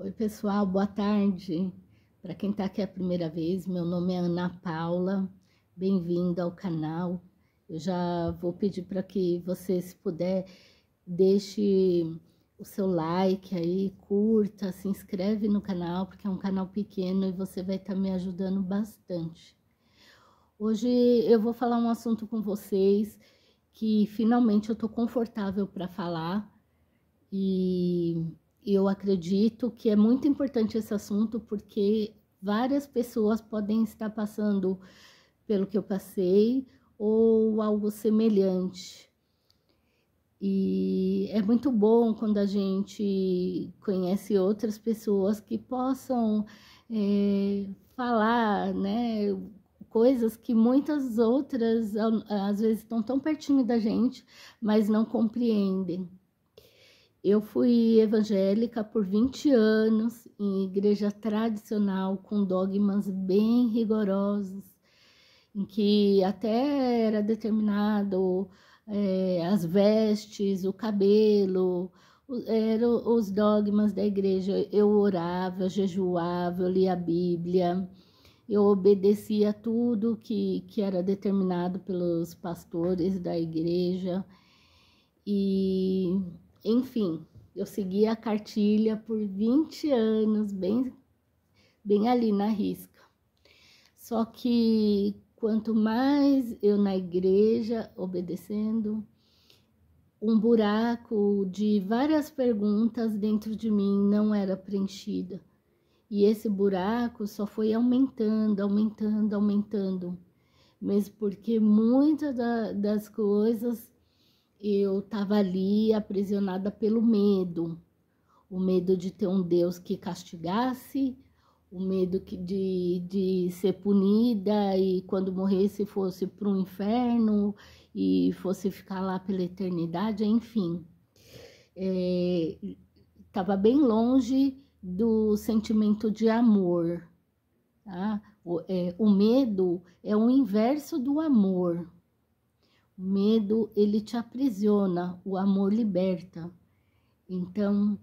Oi, pessoal, boa tarde. Para quem está aqui a primeira vez, meu nome é Ana Paula, bem-vinda ao canal. Eu já vou pedir para que você, se puder, deixe o seu like aí, curta, se inscreve no canal, porque é um canal pequeno e você vai estar me ajudando bastante. Hoje eu vou falar um assunto com vocês que finalmente eu estou confortável para falar e eu acredito que é muito importante esse assunto porque várias pessoas podem estar passando pelo que eu passei ou algo semelhante. E é muito bom quando a gente conhece outras pessoas que possam falar, né, coisas que muitas outras às vezes estão tão pertinho da gente, mas não compreendem. Eu fui evangélica por 20 anos, em igreja tradicional, com dogmas bem rigorosos, em que até era determinado as vestes, o cabelo, eram os dogmas da igreja. Eu orava, jejuava, eu lia a Bíblia, eu obedecia tudo que era determinado pelos pastores da igreja. E, enfim, eu segui a cartilha por 20 anos, bem ali na risca. Só que quanto mais eu na igreja, obedecendo, um buraco de várias perguntas dentro de mim não era preenchida. E esse buraco só foi aumentando, aumentando, aumentando. Mesmo porque muitas das coisas eu estava ali aprisionada pelo medo. O medo de ter um Deus que castigasse, o medo de ser punida e quando morresse fosse para o inferno e fosse ficar lá pela eternidade, enfim. Estava bem longe do sentimento de amor. Tá? O medo é o inverso do amor. O medo, ele te aprisiona, o amor liberta. Então,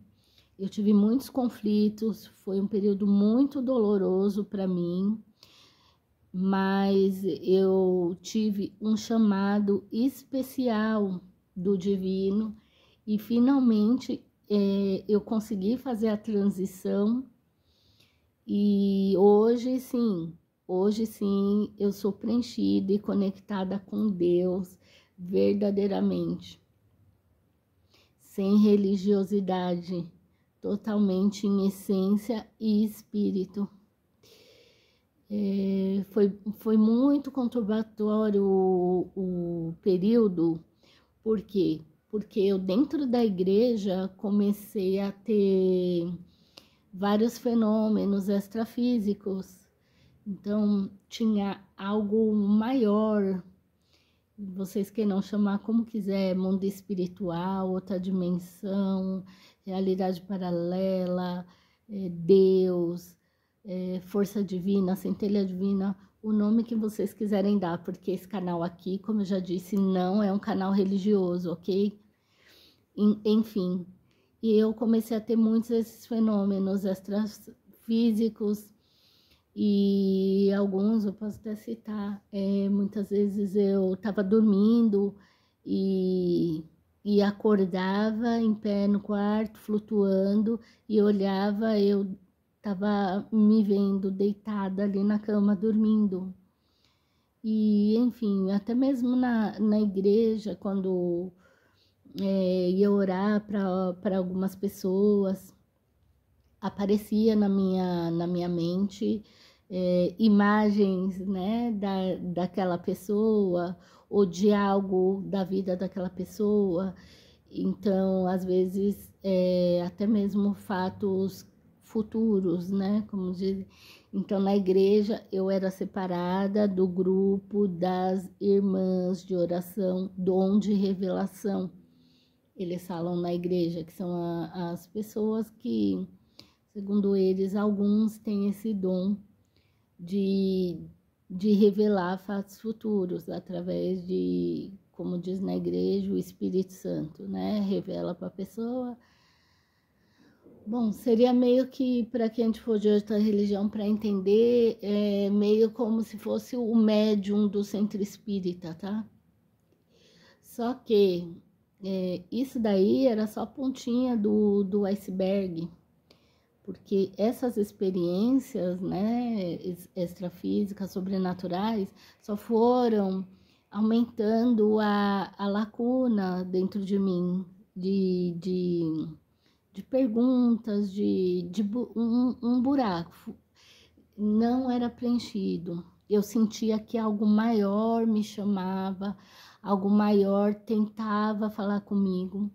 eu tive muitos conflitos, foi um período muito doloroso para mim, mas eu tive um chamado especial do divino e finalmente eu consegui fazer a transição e hoje sim, eu sou preenchida e conectada com Deus verdadeiramente, sem religiosidade, totalmente em essência e espírito. Foi muito conturbatório o período, por quê? Porque eu dentro da igreja comecei a ter vários fenômenos extrafísicos, então tinha algo maior, vocês queiram chamar como quiser, mundo espiritual, outra dimensão, realidade paralela, Deus, força divina, centelha divina, o nome que vocês quiserem dar, porque esse canal aqui, como eu já disse, não é um canal religioso, ok? Enfim, e eu comecei a ter muitos desses fenômenos extrafísicos, e alguns eu posso até citar. Muitas vezes eu estava dormindo e acordava em pé no quarto, flutuando, e olhava, eu estava me vendo deitada ali na cama, dormindo. E, enfim, até mesmo na igreja, quando ia orar para algumas pessoas, aparecia na minha mente imagens, né, daquela pessoa ou de algo da vida daquela pessoa. Então, às vezes, até mesmo fatos futuros, né, como diz. Então, na igreja, eu era separada do grupo das irmãs de oração, dom de revelação. Eles falam na igreja que são as pessoas que, segundo eles, alguns têm esse dom de revelar fatos futuros através de, como diz na igreja, o Espírito Santo, né? Revela para a pessoa Bom, seria meio que, para quem a gente for de outra religião, para entender, meio como se fosse o médium do centro espírita, tá? Só que isso daí era só a pontinha do iceberg, porque essas experiências, né, extrafísicas, sobrenaturais, só foram aumentando a lacuna dentro de mim, de perguntas, um buraco não era preenchido. Eu sentia que algo maior me chamava, algo maior tentava falar comigo,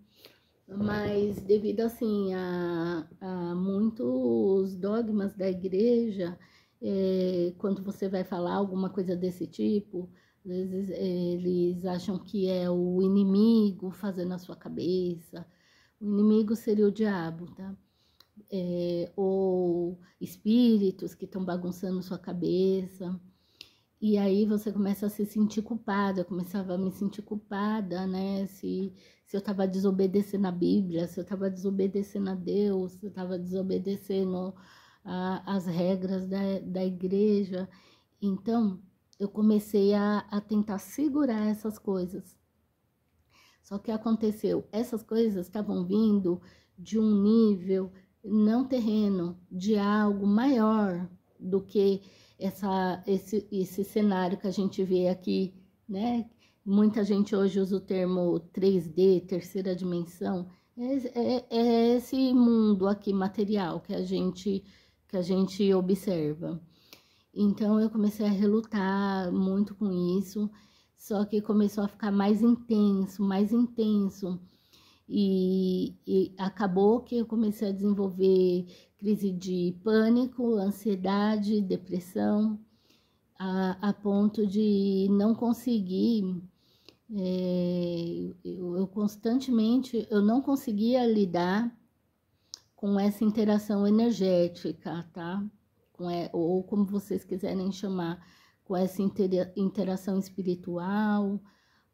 mas devido assim a muitos dogmas da igreja, quando você vai falar alguma coisa desse tipo, às vezes eles acham que é o inimigo fazendo a sua cabeça. O inimigo seria o diabo, tá? Ou espíritos que estão bagunçando sua cabeça. E aí você começa a se sentir culpada. Eu começava a me sentir culpada, né? Se eu estava desobedecendo a Bíblia, se eu estava desobedecendo a Deus, se eu estava desobedecendo as regras da igreja. Então, eu comecei a tentar segurar essas coisas. Só que aconteceu, essas coisas estavam vindo de um nível não terreno, de algo maior do que esse cenário que a gente vê aqui, né? Muita gente hoje usa o termo 3D, terceira dimensão. É esse mundo aqui material que a gente observa. Então eu comecei a relutar muito com isso, só que começou a ficar mais intenso, mais intenso. E acabou que eu comecei a desenvolver crise de pânico, ansiedade, depressão, a ponto de não conseguir, eu constantemente, eu não conseguia lidar com essa interação energética, tá? Ou como vocês quiserem chamar, com essa interação espiritual,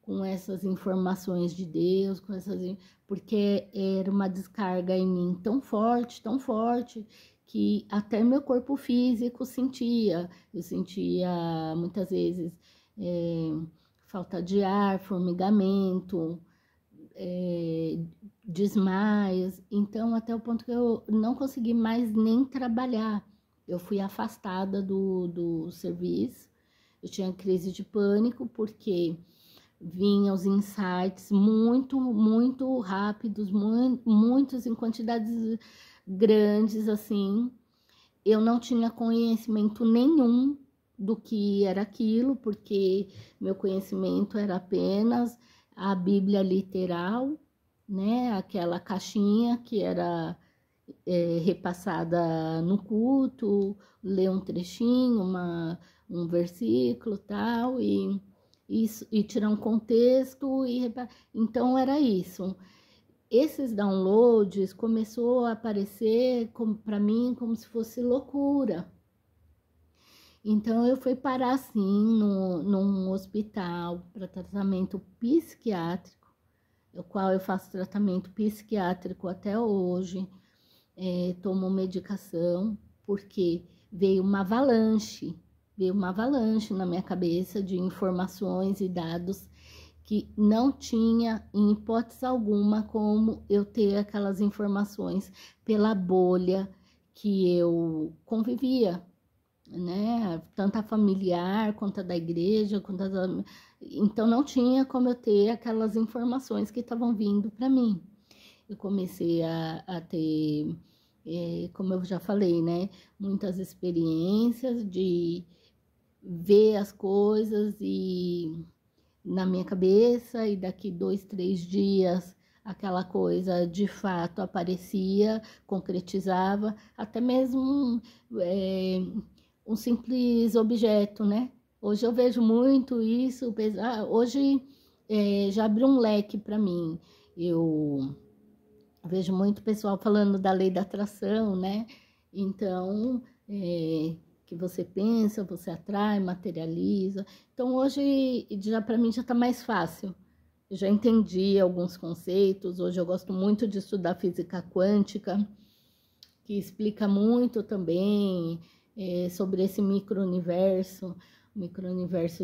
com essas informações de Deus, porque era uma descarga em mim tão forte, que até meu corpo físico sentia. Eu sentia muitas vezes falta de ar, formigamento, desmaios. Então, até o ponto que eu não consegui mais nem trabalhar. Eu fui afastada do serviço. Eu tinha crise de pânico, porque vinham os insights muito rápidos, muitos em quantidades grandes, assim. Eu não tinha conhecimento nenhum do que era aquilo, porque meu conhecimento era apenas a Bíblia literal, né? Aquela caixinha que era repassada no culto, ler um trechinho, um versículo, tal, e tirar um contexto, então era isso. Esses downloads começou a aparecer para mim como se fosse loucura. Então eu fui parar assim num hospital para tratamento psiquiátrico, o qual eu faço tratamento psiquiátrico até hoje. Tomo medicação, porque veio uma avalanche na minha cabeça de informações e dados que não tinha, em hipótese alguma, como eu ter aquelas informações pela bolha que eu convivia, né? Tanto a familiar, quanto a da igreja, então não tinha como eu ter aquelas informações que estavam vindo para mim. Eu comecei a ter, como eu já falei, né? Muitas experiências de ver as coisas e na minha cabeça, e daqui 2, 3 dias aquela coisa de fato aparecia, concretizava, até mesmo um simples objeto, né? Hoje eu vejo muito isso, hoje já abriu um leque para mim. Eu vejo muito pessoal falando da lei da atração, né? Então, que você pensa, você atrai, materializa. Então, hoje, já para mim, já está mais fácil. Eu já entendi alguns conceitos. Hoje eu gosto muito de estudar física quântica. que explica muito também sobre esse micro-universo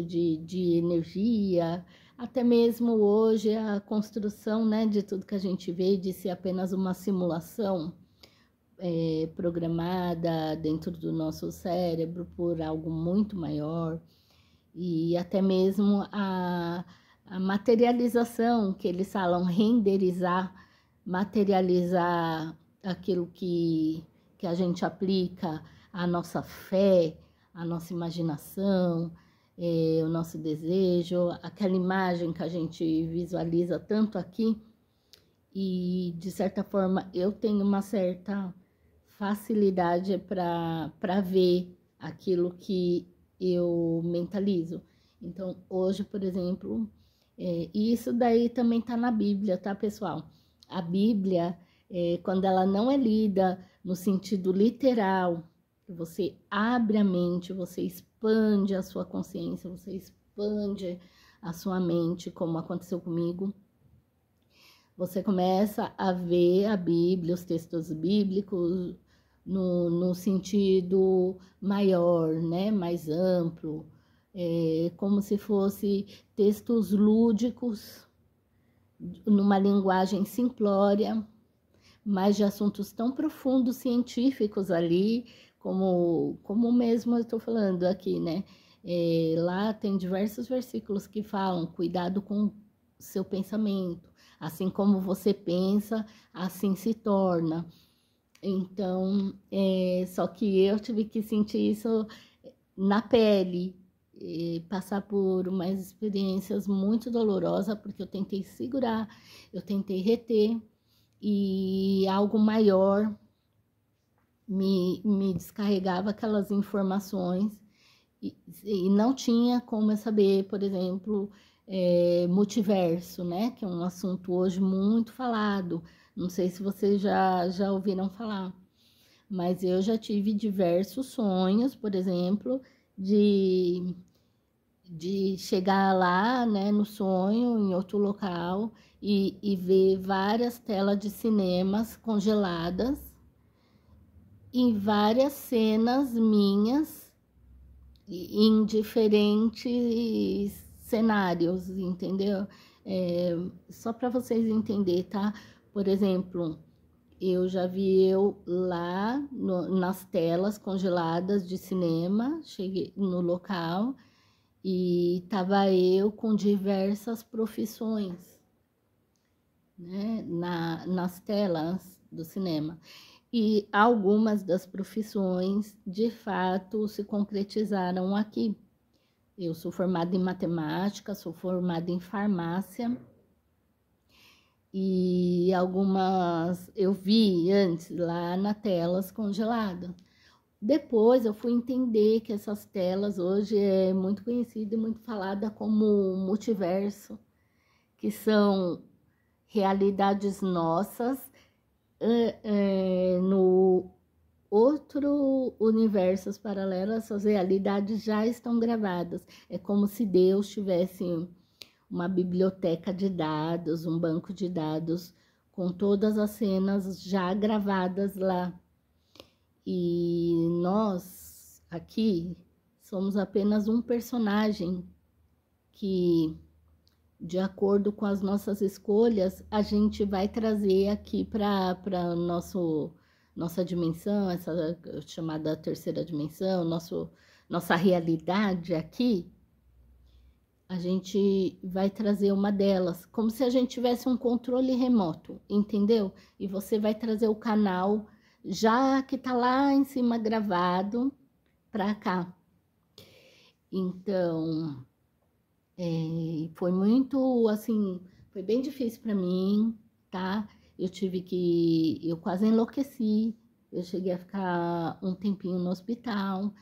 de energia, até mesmo hoje a construção, né, de tudo que a gente vê de ser apenas uma simulação programada dentro do nosso cérebro por algo muito maior, e até mesmo a materialização, que eles falam renderizar, materializar aquilo que a gente aplica, a nossa fé, a nossa imaginação, o nosso desejo, aquela imagem que a gente visualiza tanto aqui. E, de certa forma, eu tenho uma certa facilidade para ver aquilo que eu mentalizo. Então, hoje, por exemplo, e isso daí também está na Bíblia, tá, pessoal? A Bíblia, quando ela não é lida no sentido literal, você abre a mente, você expande a sua consciência, você expande a sua mente, como aconteceu comigo. Você começa a ver a Bíblia, os textos bíblicos, no sentido maior, né? Mais amplo, como se fosse textos lúdicos, numa linguagem simplória, mas de assuntos tão profundos, científicos ali, como mesmo eu estou falando aqui, né? Lá tem diversos versículos que falam: cuidado com seu pensamento, assim como você pensa, assim se torna. Então, só que eu tive que sentir isso na pele, passar por umas experiências muito dolorosas, porque eu tentei segurar, eu tentei reter, e algo maior me descarregava aquelas informações, e não tinha como eu saber, por exemplo, multiverso, né? Que é um assunto hoje muito falado. Não sei se vocês já ouviram falar, mas eu já tive diversos sonhos, por exemplo, de chegar lá, né, no sonho, em outro local, e ver várias telas de cinemas congeladas, em várias cenas minhas, em diferentes cenários, entendeu? Só para vocês entenderem, tá? Por exemplo, eu já vi eu lá nas telas congeladas de cinema, cheguei no local e tava eu com diversas profissões, né, nas telas do cinema. E algumas das profissões, de fato, se concretizaram aqui. Eu sou formada em matemática, sou formada em farmácia, e algumas eu vi antes lá nas telas congeladas. Depois eu fui entender que essas telas hoje é muito conhecida e muito falada como multiverso, que são realidades nossas no outro universos paralelos. Essas realidades já estão gravadas. É como se Deus tivesse uma biblioteca de dados, um banco de dados com todas as cenas já gravadas lá. E nós aqui somos apenas um personagem que, de acordo com as nossas escolhas, a gente vai trazer aqui para nossa dimensão, essa chamada terceira dimensão, nossa realidade aqui. A gente vai trazer uma delas, como se a gente tivesse um controle remoto, entendeu? E você vai trazer o canal já que tá lá em cima gravado para cá. Então, foi muito, assim, foi bem difícil para mim, tá? Eu quase enlouqueci, eu cheguei a ficar um tempinho no hospital,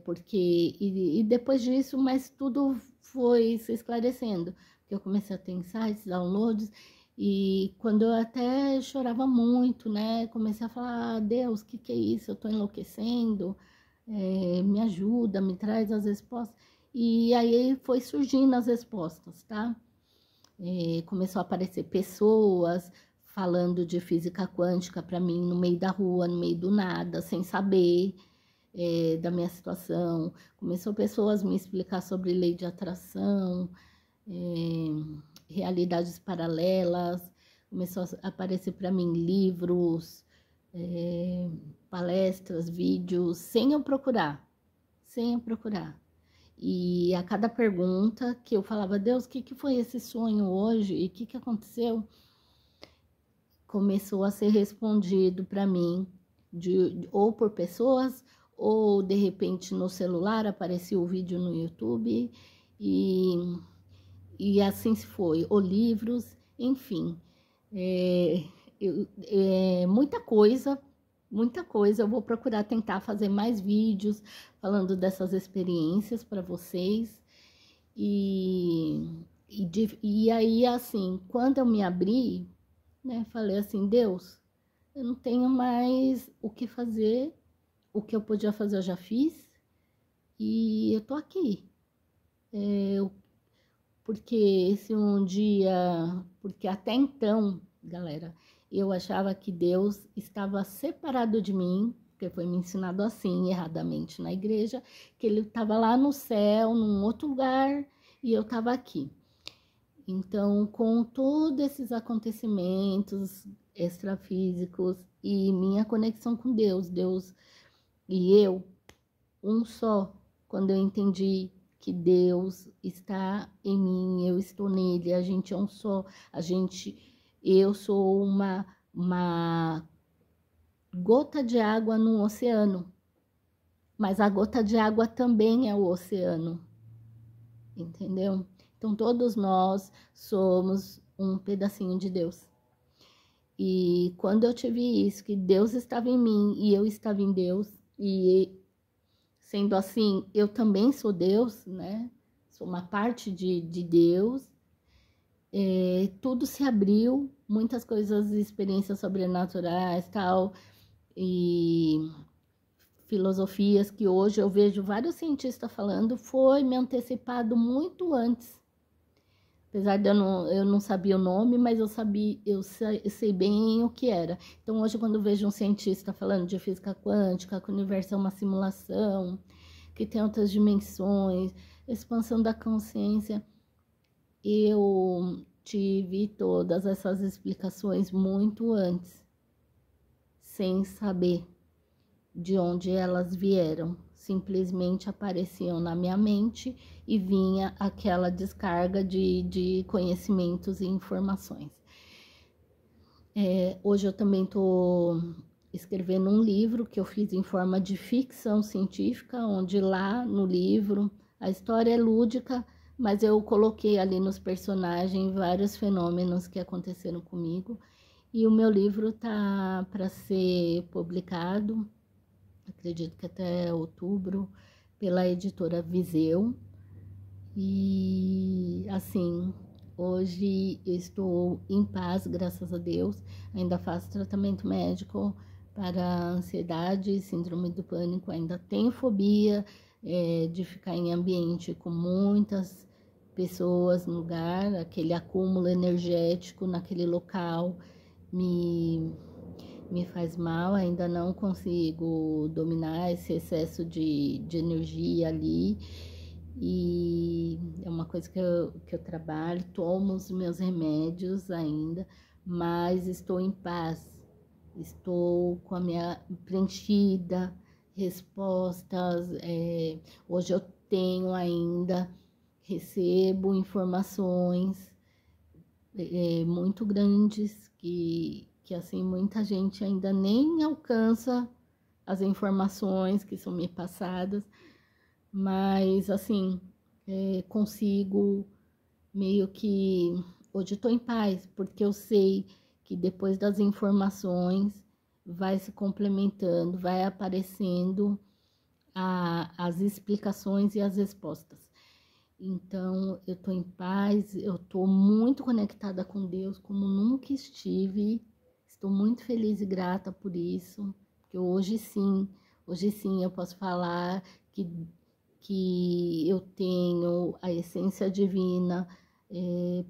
porque, e depois disso, mas tudo foi se esclarecendo, porque eu comecei a ter insights, downloads, e quando eu até chorava muito, né, comecei a falar: Deus, o que é isso? Eu tô enlouquecendo, me ajuda, me traz as respostas. E aí foi surgindo as respostas, tá? Começou a aparecer pessoas falando de física quântica para mim no meio da rua, no meio do nada, sem saber da minha situação. Começou pessoas a me explicar sobre lei de atração, realidades paralelas. Começou a aparecer para mim livros, palestras, vídeos, sem eu procurar. E a cada pergunta que eu falava, Deus, o que foi esse sonho hoje? E o que aconteceu? Começou a ser respondido para mim, ou por pessoas, ou de repente no celular aparecia o vídeo no YouTube, e assim se foi, ou livros, enfim. Muita coisa, eu vou procurar tentar fazer mais vídeos falando dessas experiências para vocês. E aí, assim, quando eu me abri, né, falei assim, Deus, eu não tenho mais o que fazer, o que eu podia fazer eu já fiz, e eu tô aqui. Porque até então, galera, eu achava que Deus estava separado de mim, porque foi me ensinado assim, erradamente na igreja, que ele estava lá no céu, num outro lugar, e eu estava aqui. Então, com todos esses acontecimentos extrafísicos e minha conexão com Deus e eu, um só, quando eu entendi que Deus está em mim, eu estou nele, a gente é um só, eu sou uma gota de água no oceano, mas a gota de água também é o oceano, entendeu? Então todos nós somos um pedacinho de Deus. E quando eu tive isso, que Deus estava em mim e eu estava em Deus, e sendo assim, eu também sou Deus, né? Sou uma parte de Deus. Tudo se abriu, muitas coisas, experiências sobrenaturais, tal, e filosofias que hoje eu vejo vários cientistas falando, foi me antecipado muito antes. Apesar de eu não sabia o nome, mas eu sei bem o que era. Então, hoje, quando eu vejo um cientista falando de física quântica, que o universo é uma simulação, que tem outras dimensões, expansão da consciência, eu tive todas essas explicações muito antes, sem saber de onde elas vieram. Simplesmente apareciam na minha mente e vinha aquela descarga de conhecimentos e informações. Hoje eu também estou escrevendo um livro que eu fiz em forma de ficção científica, onde lá no livro a história é lúdica, mas eu coloquei ali nos personagens vários fenômenos que aconteceram comigo. E o meu livro tá para ser publicado, acredito que até outubro, pela editora Viseu. E assim, hoje eu estou em paz, graças a Deus. Ainda faço tratamento médico para ansiedade, síndrome do pânico. Ainda tenho fobia de ficar em ambiente com muitas pessoas no lugar, aquele acúmulo energético naquele local me faz mal. Ainda não consigo dominar esse excesso de energia ali. E é uma coisa que eu trabalho, tomo os meus remédios ainda, mas estou em paz, estou com a minha preenchida, respostas. Hoje eu tenho ainda, recebo informações muito grandes que assim muita gente ainda nem alcança as informações que são me passadas. Mas, assim, consigo meio que... Hoje eu tô em paz, porque eu sei que depois das informações vai se complementando, vai aparecendo as explicações e as respostas. Então, eu tô em paz, eu tô muito conectada com Deus, como nunca estive. Estou muito feliz e grata por isso, porque hoje sim eu posso falar que eu tenho a essência divina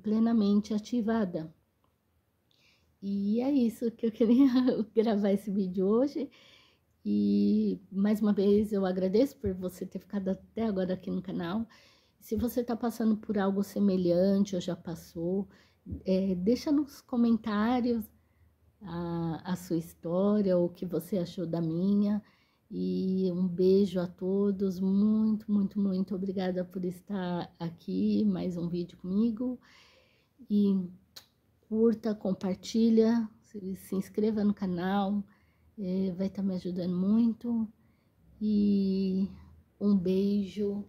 plenamente ativada. E é isso que eu queria gravar esse vídeo hoje. E mais uma vez eu agradeço por você ter ficado até agora aqui no canal. Se você está passando por algo semelhante ou já passou, deixa nos comentários a sua história, o que você achou da minha. E um beijo a todos, muito, muito, muito obrigada por estar aqui, mais um vídeo comigo. E curta, compartilha, se inscreva no canal, vai estar me ajudando muito. E um beijo,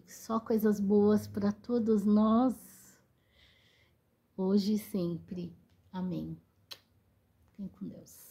só coisas boas para todos nós, hoje e sempre. Amém. Fiquem com Deus.